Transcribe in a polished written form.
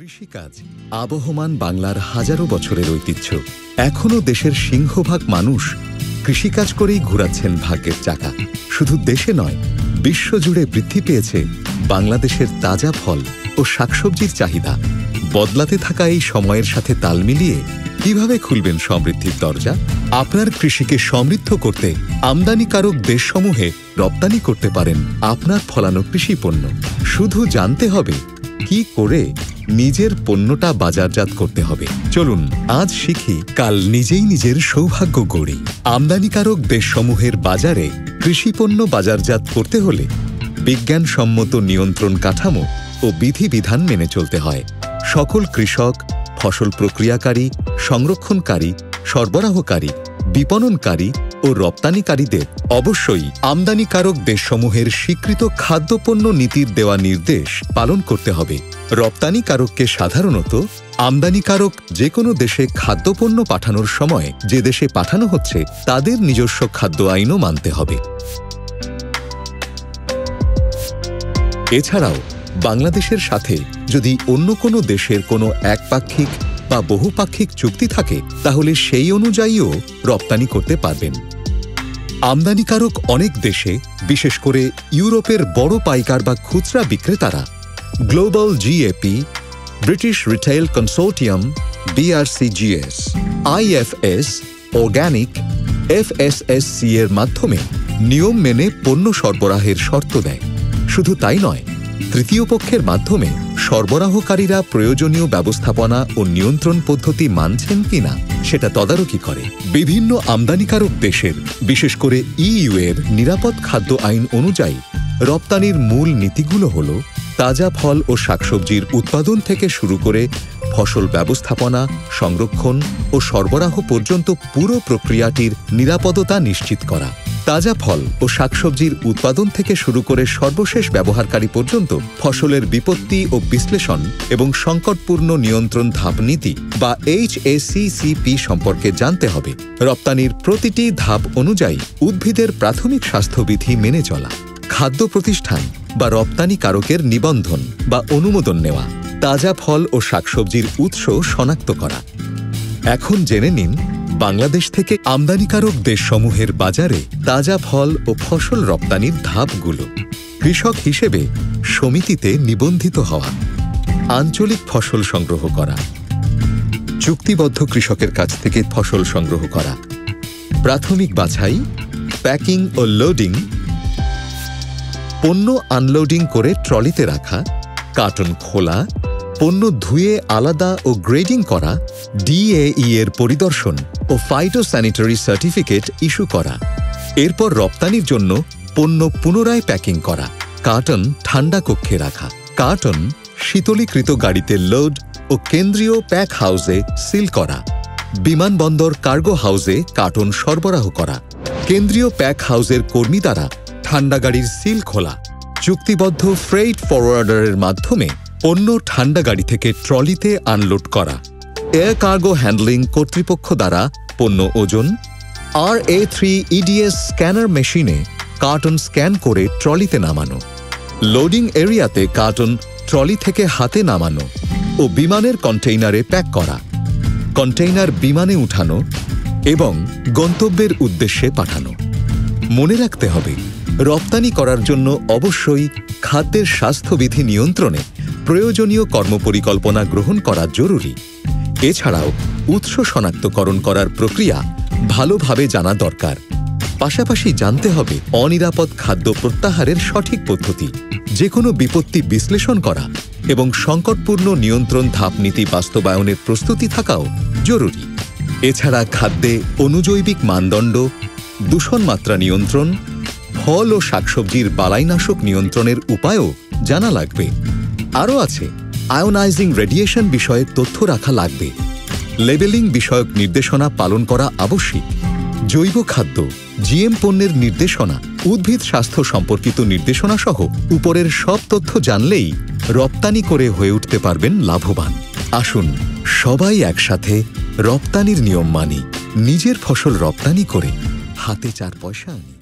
কৃষিকাজ আবহমান বাংলার হাজারো বছরের ঐতিহ্য। এখনও দেশের সিংহভাগ মানুষ কৃষিকাজ করেই ঘুরাচ্ছেন ভাগ্যের চাকা। শুধু দেশে নয়, বিশ্বজুড়ে বৃদ্ধি পেয়েছে বাংলাদেশের তাজা ফল ও শাকসবজির চাহিদা। বদলাতে থাকা এই সময়ের সাথে তাল মিলিয়ে কিভাবে খুলবেন সমৃদ্ধির দরজা? আপনার কৃষিকে সমৃদ্ধ করতে আমদানিকারক দেশসমূহে রপ্তানি করতে পারেন আপনার ফলানো কৃষি পণ্য। শুধু জানতে হবে কি করে নিজের পণ্যটা বাজারজাত করতে হবে। চলুন আজ শিখি, কাল নিজেই নিজের সৌভাগ্য গড়ি। আমদানিকারক দেশসমূহের বাজারে কৃষিপণ্য বাজারজাত করতে হলে বিজ্ঞানসম্মত নিয়ন্ত্রণ কাঠামো ও বিধিবিধান মেনে চলতে হয়। সকল কৃষক, ফসল প্রক্রিয়াকারী, সংরক্ষণকারী, সরবরাহকারী, বিপণনকারী ও রপ্তানিকারীদের অবশ্যই আমদানিকারক দেশসমূহের স্বীকৃত খাদ্যপণ্য নীতির দেওয়া নির্দেশ পালন করতে হবে। রপ্তানিকারককে সাধারণত আমদানিকারক যে কোনো দেশে খাদ্যপণ্য পাঠানোর সময় যে দেশে পাঠানো হচ্ছে তাদের নিজস্ব খাদ্য আইনও মানতে হবে। এছাড়াও বাংলাদেশের সাথে যদি অন্য কোনো দেশের কোনো একপাক্ষিক বা বহুপাক্ষিক চুক্তি থাকে তাহলে সেই অনুযায়ীও রপ্তানি করতে পারবেন। আমদানিকারক অনেক দেশে, বিশেষ করে ইউরোপের বড় পাইকার বা খুচরা বিক্রেতারা global GAP, British retail consortium, BRCGS, IFS, organic, FSSC এর মাধ্যমে নিয়ম মেনে পণ্য সরবরাহের শর্ত দেয়। শুধু তাই নয়, তৃতীয় পক্ষের মাধ্যমে সরবরাহকারীরা প্রয়োজনীয় ব্যবস্থাপনা ও নিয়ন্ত্রণ পদ্ধতি মানছেন কিনা সেটা তদারকি করে। বিভিন্ন আমদানিকারক দেশের, বিশেষ করে EU এর নিরাপদ খাদ্য আইন অনুযায়ী রপ্তানির মূল নীতিগুলো হল তাজা ফল ও শাকসবজির উৎপাদন থেকে শুরু করে ফসল ব্যবস্থাপনা, সংরক্ষণ ও সরবরাহ পর্যন্ত পুরো প্রক্রিয়াটির নিরাপদতা নিশ্চিত করা। তাজা ফল ও শাকসবজির উৎপাদন থেকে শুরু করে সর্বশেষ ব্যবহারকারী পর্যন্ত ফসলের বিপত্তি ও বিশ্লেষণ এবং সংকটপূর্ণ নিয়ন্ত্রণ ধাপ নীতি বা HACCP সম্পর্কে জানতে হবে। রপ্তানির প্রতিটি ধাপ অনুযায়ী উদ্ভিদের প্রাথমিক স্বাস্থ্যবিধি মেনে চলা, খাদ্য প্রতিষ্ঠান বা রপ্তানিকারকের নিবন্ধন বা অনুমোদন নেওয়া, তাজা ফল ও শাকসবজির উৎস শনাক্ত করা। এখন জেনে নিন বাংলাদেশ থেকে আমদানিকারক দেশসমূহের বাজারে তাজা ফল ও ফসল রপ্তানির ধাপগুলো। কৃষক হিসেবে সমিতিতে নিবন্ধিত হওয়া, আঞ্চলিক ফসল সংগ্রহ করা, চুক্তিবদ্ধ কৃষকের কাছ থেকে ফসল সংগ্রহ করা, প্রাথমিক বাছাই, প্যাকিং ও লোডিং, পণ্য আনলোডিং করে ট্রলিতে রাখা, কার্টন খোলা, পণ্য ধুয়ে আলাদা ও গ্রেডিং করা, DAE এর পরিদর্শন ও ফাইটোস্যানিটারি সার্টিফিকেট ইস্যু করা। এরপর রপ্তানির জন্য পণ্য পুনরায় প্যাকিং করা, কার্টন ঠান্ডা কক্ষে রাখা, কার্টন শীতলীকৃত গাড়িতে লোড ও কেন্দ্রীয় প্যাক হাউসে সিল করা, বিমানবন্দর কার্গো হাউসে কার্টন সরবরাহ করা, কেন্দ্রীয় প্যাক হাউসের কর্মী দ্বারা ঠান্ডা গাড়ির সিল খোলা, চুক্তিবদ্ধ ফ্রেইট ফরওয়ার্ডারের মাধ্যমে পণ্য ঠান্ডা গাড়ি থেকে ট্রলিতে আনলোড করা, এয়ার কার্গো হ্যান্ডলিং কর্তৃপক্ষ দ্বারা পণ্য ওজন, RA3 EDS স্ক্যানার মেশিনে কার্টন স্ক্যান করে ট্রলিতে নামানো, লোডিং এরিয়াতে কার্টন ট্রলি থেকে হাতে নামানো ও বিমানের কন্টেইনারে প্যাক করা, কন্টেইনার বিমানে উঠানো এবং গন্তব্যের উদ্দেশ্যে পাঠানো। মনে রাখতে হবে, রপ্তানি করার জন্য অবশ্যই খাদ্যের স্বাস্থ্যবিধি নিয়ন্ত্রণে প্রয়োজনীয় কর্মপরিকল্পনা গ্রহণ করা জরুরি। এছাড়াও উৎস শনাক্তকরণ করার প্রক্রিয়া ভালোভাবে জানা দরকার। পাশাপাশি জানতে হবে অনিরাপদ খাদ্য প্রত্যাহারের সঠিক পদ্ধতি, যে কোনো বিপত্তি বিশ্লেষণ করা এবং সংকটপূর্ণ নিয়ন্ত্রণ ধাপ নীতি বাস্তবায়নের প্রস্তুতি থাকাও জরুরি। এছাড়া খাদ্যে অনুজৈবিক মানদণ্ড, দূষণ মাত্রা নিয়ন্ত্রণ, ফল ও শাকসবজির বালাইনাশক নিয়ন্ত্রণের উপায়ও জানা লাগবে। আরও আছে আয়োনাইজিং রেডিয়েশন বিষয়ে তথ্য রাখা লাগবে। লেবেলিং বিষয়ক নির্দেশনা পালন করা আবশ্যিক। জৈব খাদ্য, GM পণ্যের নির্দেশনা, উদ্ভিদ স্বাস্থ্য সম্পর্কিত নির্দেশনা সহ উপরের সব তথ্য জানলেই রপ্তানি করে হয়ে উঠতে পারবেন লাভবান। আসুন সবাই একসাথে রপ্তানির নিয়ম মানি, নিজের ফসল রপ্তানি করে হাতে 4 পয়সা আনি।